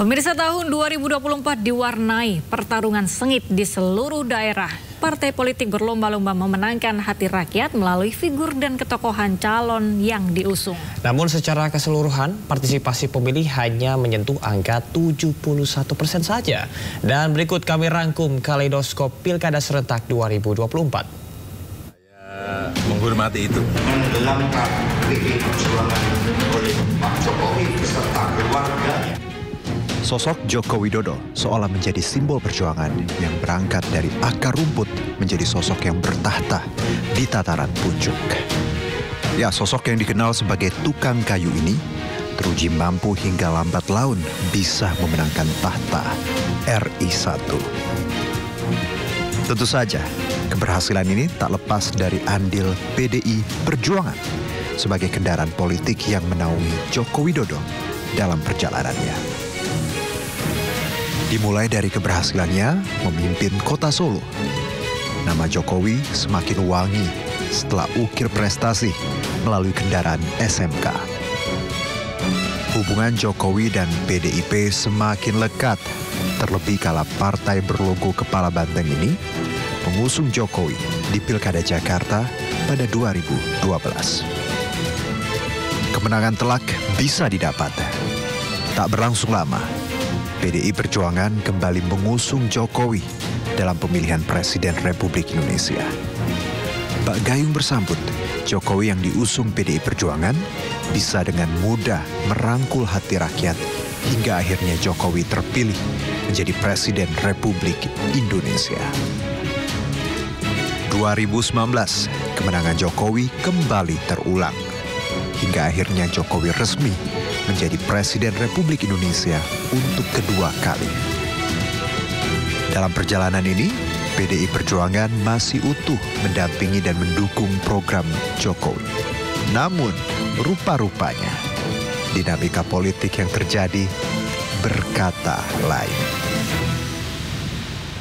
Pemirsa, tahun 2024 diwarnai pertarungan sengit di seluruh daerah. Partai politik berlomba-lomba memenangkan hati rakyat melalui figur dan ketokohan calon yang diusung. Namun secara keseluruhan, partisipasi pemilih hanya menyentuh angka 71% saja. Dan berikut kami rangkum kaleidoskop Pilkada Serentak 2024. Saya menghormati itu. Menenggelamkan PDI Perjuangan oleh Pak Jokowi beserta keluarganya. Sosok Joko Widodo seolah menjadi simbol perjuangan yang berangkat dari akar rumput menjadi sosok yang bertahta di tataran puncak. Ya, sosok yang dikenal sebagai tukang kayu ini teruji mampu hingga lambat laun bisa memenangkan tahta RI 1. Tentu saja, keberhasilan ini tak lepas dari andil PDI Perjuangan sebagai kendaraan politik yang menaungi Joko Widodo dalam perjalanannya. Dimulai dari keberhasilannya memimpin kota Solo, nama Jokowi semakin wangi setelah ukir prestasi melalui kendaraan SMK. Hubungan Jokowi dan PDIP semakin lekat, terlebih kala partai berlogo kepala banteng ini mengusung Jokowi di Pilkada Jakarta pada 2012. Kemenangan telak bisa didapat. Tak berlangsung lama, PDI Perjuangan kembali mengusung Jokowi dalam pemilihan Presiden Republik Indonesia. Bak gayung bersambut, Jokowi yang diusung PDI Perjuangan bisa dengan mudah merangkul hati rakyat hingga akhirnya Jokowi terpilih menjadi Presiden Republik Indonesia. 2019, kemenangan Jokowi kembali terulang hingga akhirnya Jokowi resmi menjadi Presiden Republik Indonesia untuk kedua kali. Dalam perjalanan ini, PDI Perjuangan masih utuh mendampingi dan mendukung program Jokowi. Namun, rupa-rupanya, dinamika politik yang terjadi berkata lain.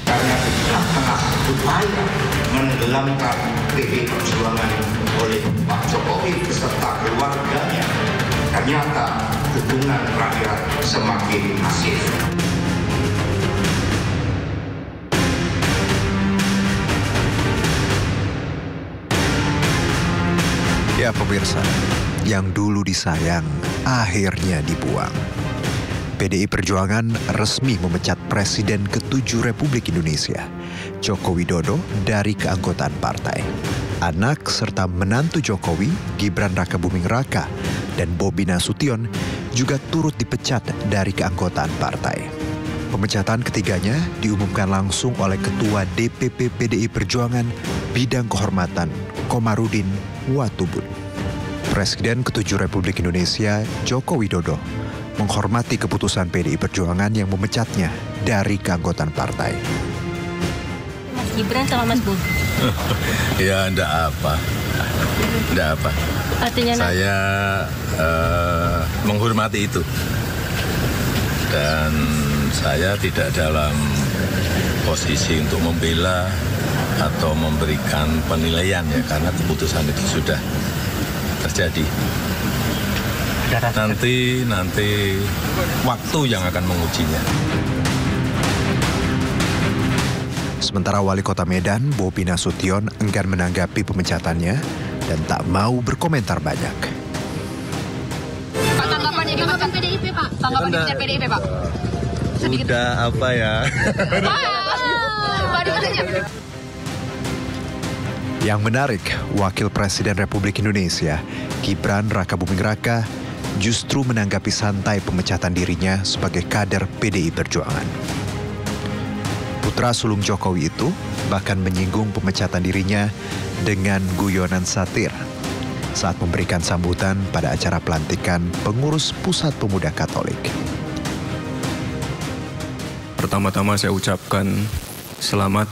Karena di tengah-tengah upaya menenggelamkan PDI Perjuangan oleh Pak Jokowi beserta keluarganya, ternyata hubungan rakyat semakin masif. Ya pemirsa, yang dulu disayang akhirnya dibuang. PDI Perjuangan resmi memecat Presiden ke-7 Republik Indonesia, Joko Widodo, dari keanggotaan partai. Anak serta menantu Jokowi, Gibran Rakabuming Raka, dan Bobi Nasution juga turut dipecat dari keanggotaan partai. Pemecatan ketiganya diumumkan langsung oleh Ketua DPP PDI Perjuangan Bidang Kehormatan Komarudin Watubun. Presiden ke-7 Republik Indonesia Joko Widodo menghormati keputusan PDI Perjuangan yang memecatnya dari keanggotaan partai. Mas Gibran sama Mas Bobi. Ya, enggak apa. Enggak apa. Artinya saya menghormati itu. Dan saya tidak dalam posisi untuk membela atau memberikan penilaian ya, karena keputusan itu sudah terjadi. Nanti waktu yang akan mengujinya. Sementara Wali Kota Medan, Bobi Nasution, enggan menanggapi pemecatannya dan tak mau berkomentar banyak. Pak, tanggapannya gimana PDIP, Pak? Tanggapan dari PDIP, Pak? Sedikit. Udah apa ya? Yang menarik, Wakil Presiden Republik Indonesia, Gibran Rakabuming Raka, justru menanggapi santai pemecatan dirinya sebagai kader PDI Perjuangan. Putra sulung Jokowi itu bahkan menyinggung pemecatan dirinya dengan guyonan satir saat memberikan sambutan pada acara pelantikan pengurus Pusat Pemuda Katolik. Pertama-tama saya ucapkan selamat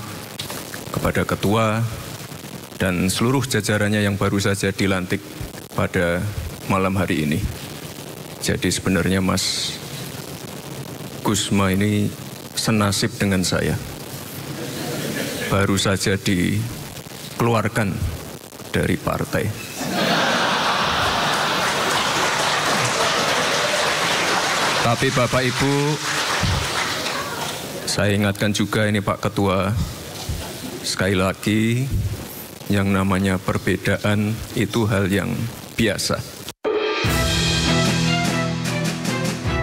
kepada Ketua dan seluruh jajarannya yang baru saja dilantik pada malam hari ini. Jadi sebenarnya Mas Gusma ini senasib dengan saya. Baru saja dikeluarkan dari partai. Tapi Bapak Ibu, Saya ingatkan juga ini Pak Ketua, sekali lagi yang namanya perbedaan itu hal yang biasa.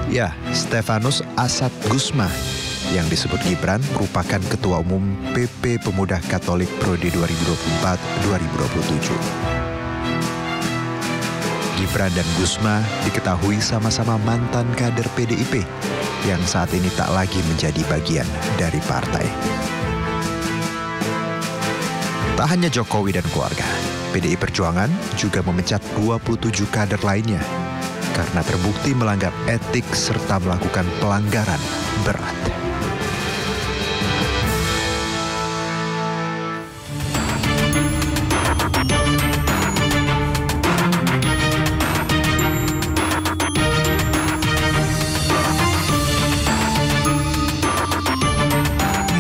Ya, Stefanus Asad Gusma yang disebut Gibran merupakan Ketua Umum PP Pemuda Katolik Prodi 2024-2027. Gibran dan Gusma diketahui sama-sama mantan kader PDIP yang saat ini tak lagi menjadi bagian dari partai. Tak hanya Jokowi dan keluarga, PDI Perjuangan juga memecat 27 kader lainnya karena terbukti melanggar etik serta melakukan pelanggaran berat.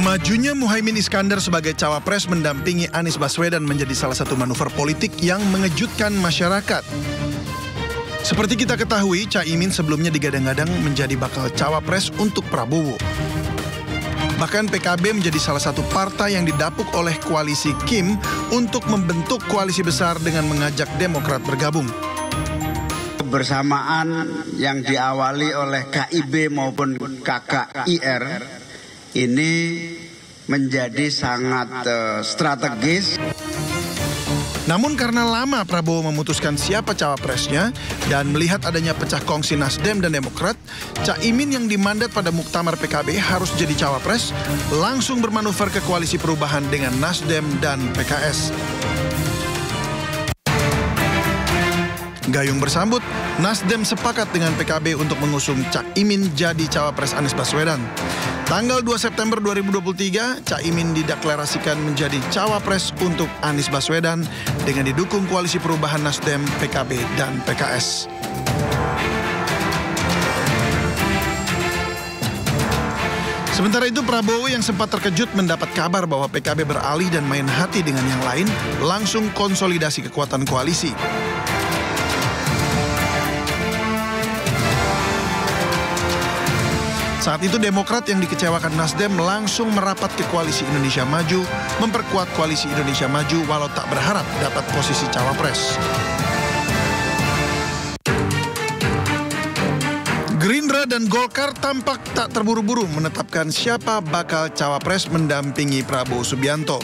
Majunya Muhaimin Iskandar sebagai cawapres mendampingi Anies Baswedan menjadi salah satu manuver politik yang mengejutkan masyarakat. Seperti kita ketahui, Caimin sebelumnya digadang-gadang menjadi bakal cawapres untuk Prabowo. Bahkan PKB menjadi salah satu partai yang didapuk oleh koalisi Kim untuk membentuk koalisi besar dengan mengajak Demokrat bergabung. Kebersamaan yang diawali oleh KIB maupun KKIR ini menjadi sangat strategis. Namun karena lama Prabowo memutuskan siapa cawapresnya dan melihat adanya pecah kongsi Nasdem dan Demokrat, Caimin yang dimandat pada muktamar PKB harus jadi cawapres, langsung bermanuver ke koalisi perubahan dengan Nasdem dan PKS. Gayung bersambut, Nasdem sepakat dengan PKB untuk mengusung Caimin jadi cawapres Anies Baswedan. Tanggal 2 September 2023, Caimin dideklarasikan menjadi cawapres untuk Anies Baswedan dengan didukung koalisi perubahan Nasdem, PKB, dan PKS. Sementara itu Prabowo yang sempat terkejut mendapat kabar bahwa PKB beralih dan main hati dengan yang lain, langsung konsolidasi kekuatan koalisi. Saat itu Demokrat yang dikecewakan Nasdem langsung merapat ke koalisi Indonesia Maju, memperkuat koalisi Indonesia Maju walau tak berharap dapat posisi cawapres. Gerindra dan Golkar tampak tak terburu-buru menetapkan siapa bakal cawapres mendampingi Prabowo Subianto.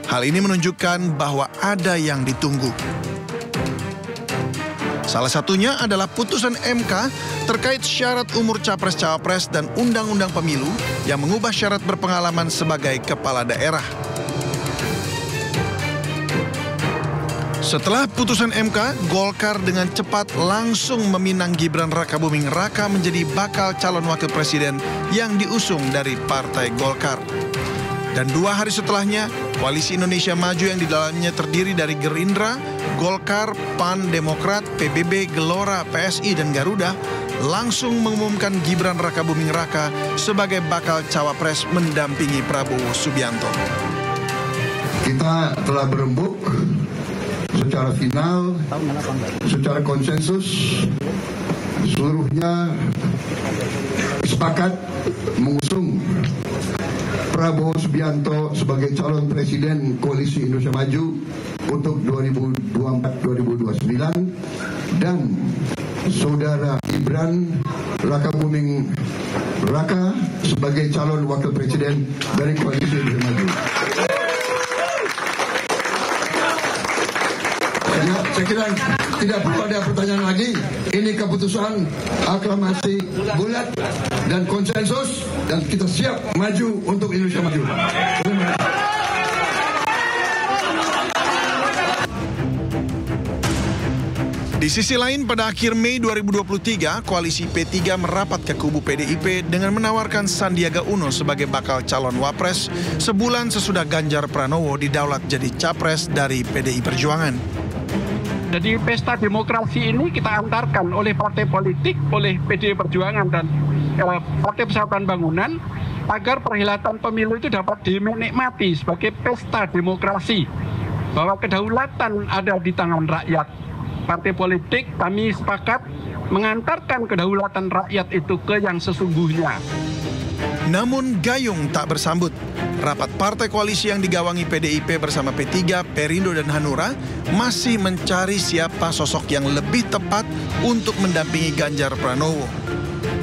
Hal ini menunjukkan bahwa ada yang ditunggu. Salah satunya adalah putusan MK terkait syarat umur capres-cawapres dan undang-undang pemilu yang mengubah syarat berpengalaman sebagai kepala daerah. Setelah putusan MK, Golkar dengan cepat langsung meminang Gibran Rakabuming Raka menjadi bakal calon wakil presiden yang diusung dari Partai Golkar. Dan 2 hari setelahnya, koalisi Indonesia Maju yang di dalamnya terdiri dari Gerindra, Golkar, PAN, Demokrat, PBB, Gelora, PSI, dan Garuda langsung mengumumkan Gibran Rakabuming Raka sebagai bakal cawapres mendampingi Prabowo Subianto. Kita telah berembuk secara final, secara konsensus, seluruhnya sepakat mengusung Prabowo Subianto sebagai calon presiden koalisi Indonesia Maju untuk 2024-2029 dan saudara Gibran Rakabuming Raka sebagai calon wakil presiden dari koalisi Indonesia Maju. Saya kira tidak perlu ada pertanyaan lagi. Ini keputusan aklamasi bulat dan konsensus dan kita siap maju untuk Indonesia Maju. Di sisi lain, pada akhir Mei 2023, koalisi P3 merapat ke kubu PDIP dengan menawarkan Sandiaga Uno sebagai bakal calon wapres sebulan sesudah Ganjar Pranowo didaulat jadi capres dari PDI Perjuangan. Jadi pesta demokrasi ini kita antarkan oleh partai politik, oleh PDI Perjuangan dan Partai Persatuan Bangunan agar perhelatan pemilu itu dapat dinikmati sebagai pesta demokrasi. Bahwa kedaulatan ada di tangan rakyat. Partai politik kami sepakat mengantarkan kedaulatan rakyat itu ke yang sesungguhnya. Namun gayung tak bersambut. Rapat partai koalisi yang digawangi PDIP bersama P3, Perindo dan Hanura masih mencari siapa sosok yang lebih tepat untuk mendampingi Ganjar Pranowo.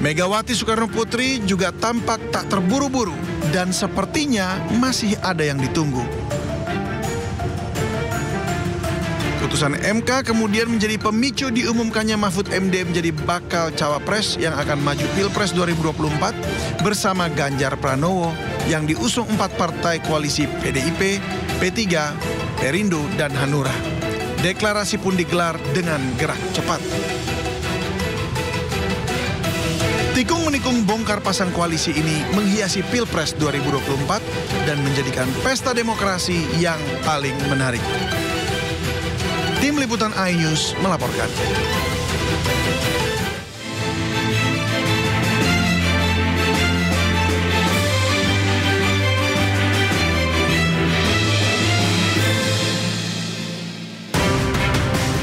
Megawati Soekarno Putri juga tampak tak terburu-buru dan sepertinya masih ada yang ditunggu. Putusan MK kemudian menjadi pemicu diumumkannya Mahfud MD menjadi bakal cawapres yang akan maju Pilpres 2024 bersama Ganjar Pranowo yang diusung 4 partai koalisi PDIP, P3, Perindo, dan Hanura. Deklarasi pun digelar dengan gerak cepat. Tikung menikung bongkar pasang koalisi ini menghiasi Pilpres 2024 dan menjadikan pesta demokrasi yang paling menarik. Tim Liputan iNews melaporkan.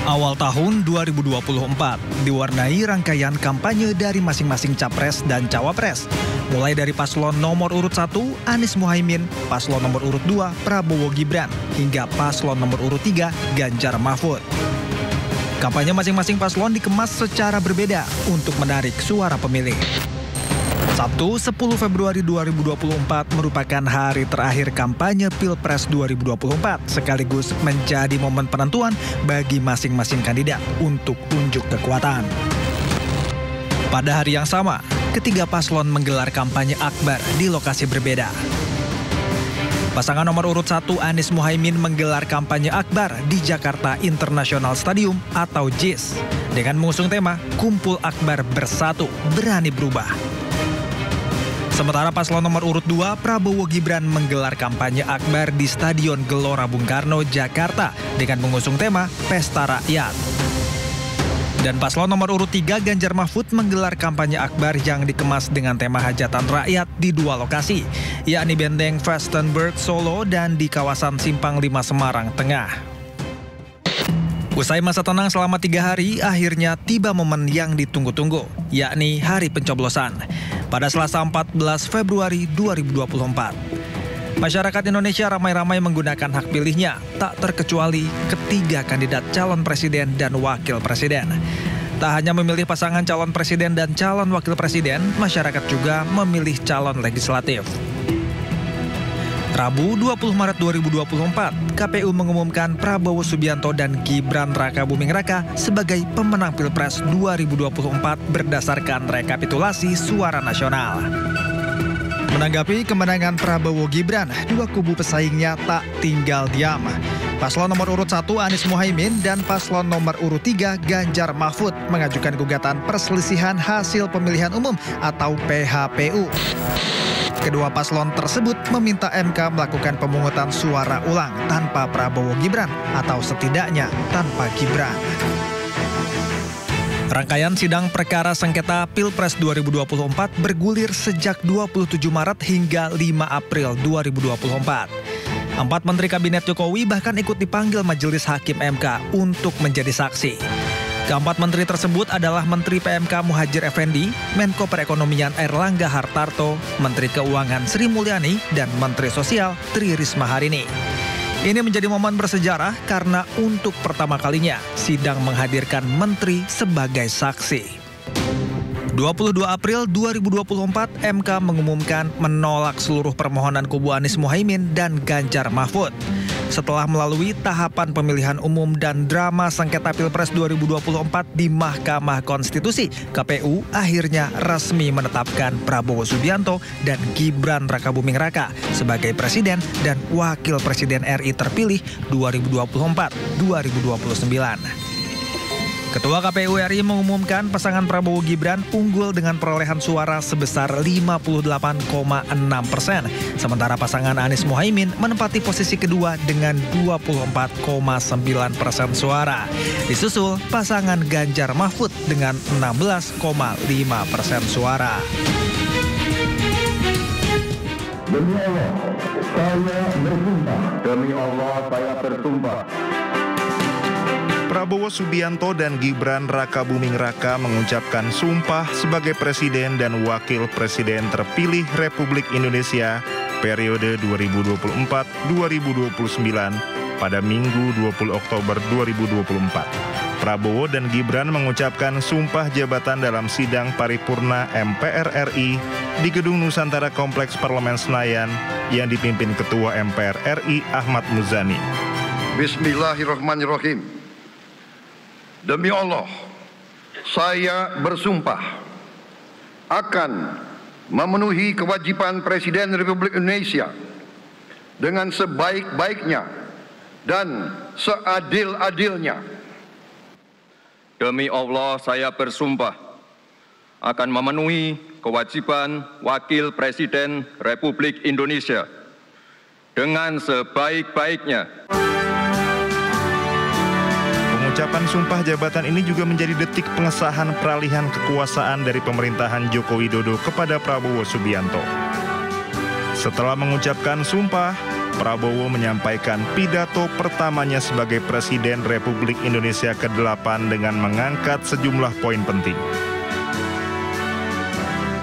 Awal tahun 2024 diwarnai rangkaian kampanye dari masing-masing capres dan cawapres. Mulai dari paslon nomor urut 1, Anies Muhaimin, paslon nomor urut 2, Prabowo Gibran, hingga paslon nomor urut 3, Ganjar Mahfud. Kampanye masing-masing paslon dikemas secara berbeda untuk menarik suara pemilih. Sabtu 10 Februari 2024 merupakan hari terakhir kampanye Pilpres 2024 sekaligus menjadi momen penentuan bagi masing-masing kandidat untuk unjuk kekuatan. Pada hari yang sama, ketiga paslon menggelar kampanye akbar di lokasi berbeda. Pasangan nomor urut 1 Anies Muhaimin menggelar kampanye akbar di Jakarta International Stadium atau JIS dengan mengusung tema Kumpul Akbar Bersatu Berani Berubah. Sementara paslon nomor urut 2, Prabowo Gibran menggelar kampanye akbar di Stadion Gelora Bung Karno, Jakarta dengan mengusung tema Pesta Rakyat. Dan paslon nomor urut 3, Ganjar Mahfud menggelar kampanye akbar yang dikemas dengan tema hajatan rakyat di 2 lokasi, yakni Benteng Fashionberg Solo dan di kawasan Simpang 5 Semarang Tengah. Usai masa tenang selama 3 hari, akhirnya tiba momen yang ditunggu-tunggu, yakni hari pencoblosan pada Selasa 14 Februari 2024. Masyarakat Indonesia ramai-ramai menggunakan hak pilihnya, tak terkecuali ketiga kandidat calon presiden dan wakil presiden. Tak hanya memilih pasangan calon presiden dan calon wakil presiden, masyarakat juga memilih calon legislatif. Rabu 20 Maret 2024, KPU mengumumkan Prabowo Subianto dan Gibran Rakabuming Raka sebagai pemenang Pilpres 2024 berdasarkan rekapitulasi suara nasional. Menanggapi kemenangan Prabowo Gibran, 2 kubu pesaingnya tak tinggal diam. Paslon nomor urut 1 Anies Muhaimin dan paslon nomor urut 3 Ganjar Mahfud mengajukan gugatan perselisihan hasil pemilihan umum atau PHPU. Kedua paslon tersebut meminta MK melakukan pemungutan suara ulang tanpa Prabowo Gibran atau setidaknya tanpa Gibran. Rangkaian sidang perkara sengketa Pilpres 2024 bergulir sejak 27 Maret hingga 5 April 2024. 4 Menteri Kabinet Jokowi bahkan ikut dipanggil Majelis Hakim MK untuk menjadi saksi. Keempat menteri tersebut adalah Menteri PMK Muhadjir Effendi, Menko Perekonomian Airlangga Hartarto, Menteri Keuangan Sri Mulyani, dan Menteri Sosial Tri Risma Harini. Ini menjadi momen bersejarah karena untuk pertama kalinya sidang menghadirkan menteri sebagai saksi. 22 April 2024, MK mengumumkan menolak seluruh permohonan kubu Anies Muhaimin dan Ganjar Mahfud. Setelah melalui tahapan pemilihan umum dan drama sengketa Pilpres 2024 di Mahkamah Konstitusi, KPU akhirnya resmi menetapkan Prabowo Subianto dan Gibran Rakabuming Raka sebagai Presiden dan Wakil Presiden RI terpilih 2024-2029. Ketua KPU RI mengumumkan pasangan Prabowo Gibran unggul dengan perolehan suara sebesar 58,6%. Sementara pasangan Anies Muhaimin menempati posisi kedua dengan 24,9% suara. Disusul pasangan Ganjar Mahfud dengan 16,5% suara. Demi Allah, saya bersumpah. Demi Allah, saya bersumpah. Prabowo Subianto dan Gibran Rakabuming Raka mengucapkan sumpah sebagai Presiden dan Wakil Presiden terpilih Republik Indonesia periode 2024-2029 pada Minggu 20 Oktober 2024. Prabowo dan Gibran mengucapkan sumpah jabatan dalam sidang paripurna MPR RI di Gedung Nusantara Kompleks Parlemen Senayan yang dipimpin Ketua MPR RI Ahmad Muzani. Bismillahirrahmanirrahim. Demi Allah, saya bersumpah akan memenuhi kewajiban Presiden Republik Indonesia dengan sebaik-baiknya dan seadil-adilnya. Demi Allah, saya bersumpah akan memenuhi kewajiban Wakil Presiden Republik Indonesia dengan sebaik-baiknya. Pengucapan sumpah jabatan ini juga menjadi detik pengesahan peralihan kekuasaan dari pemerintahan Joko Widodo kepada Prabowo Subianto. Setelah mengucapkan sumpah, Prabowo menyampaikan pidato pertamanya sebagai Presiden Republik Indonesia ke-8 dengan mengangkat sejumlah poin penting.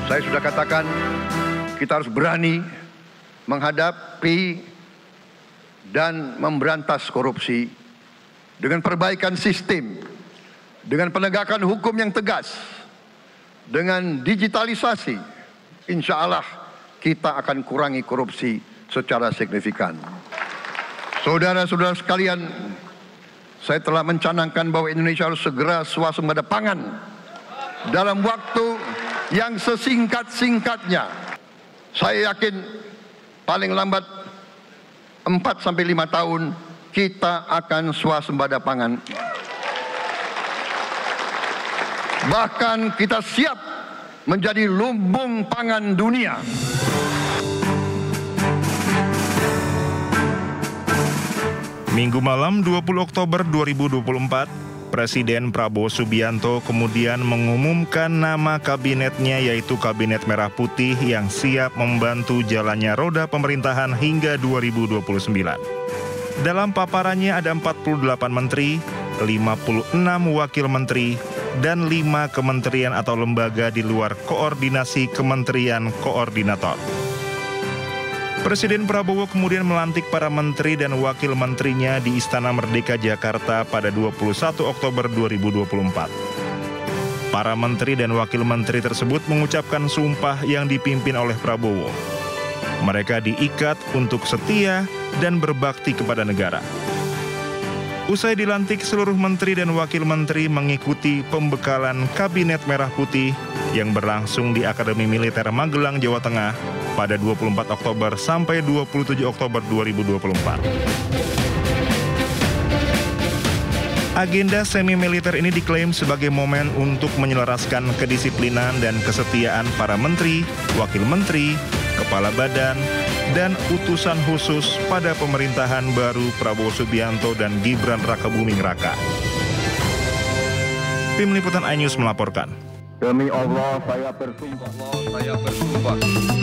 Saya sudah katakan, kita harus berani menghadapi dan memberantas korupsi dengan perbaikan sistem, dengan penegakan hukum yang tegas, dengan digitalisasi. Insya Allah kita akan kurangi korupsi secara signifikan. Saudara-saudara sekalian, saya telah mencanangkan bahwa Indonesia harus segera swasembada pangan dalam waktu yang sesingkat-singkatnya. Saya yakin paling lambat 4-5 tahun kita akan swasembada pangan. Bahkan kita siap menjadi lumbung pangan dunia. Minggu malam 20 Oktober 2024, Presiden Prabowo Subianto kemudian mengumumkan nama kabinetnya, yaitu Kabinet Merah Putih yang siap membantu jalannya roda pemerintahan hingga 2029. Dalam paparannya ada 48 menteri, 56 wakil menteri, dan 5 kementerian atau lembaga di luar koordinasi kementerian koordinator. Presiden Prabowo kemudian melantik para menteri dan wakil menterinya di Istana Merdeka Jakarta pada 21 Oktober 2024. Para menteri dan wakil menteri tersebut mengucapkan sumpah yang dipimpin oleh Prabowo. Mereka diikat untuk setia dan berbakti kepada negara. Usai dilantik, seluruh menteri dan wakil menteri mengikuti pembekalan Kabinet Merah Putih yang berlangsung di Akademi Militer Magelang, Jawa Tengah pada 24 Oktober sampai 27 Oktober 2024. Agenda semi-militer ini diklaim sebagai momen untuk menyelaraskan kedisiplinan dan kesetiaan para menteri, wakil menteri, kepala badan, dan utusan khusus pada pemerintahan baru Prabowo Subianto dan Gibran Rakabuming Raka. Tim Liputan iNews melaporkan. Demi Allah, saya bersumpah.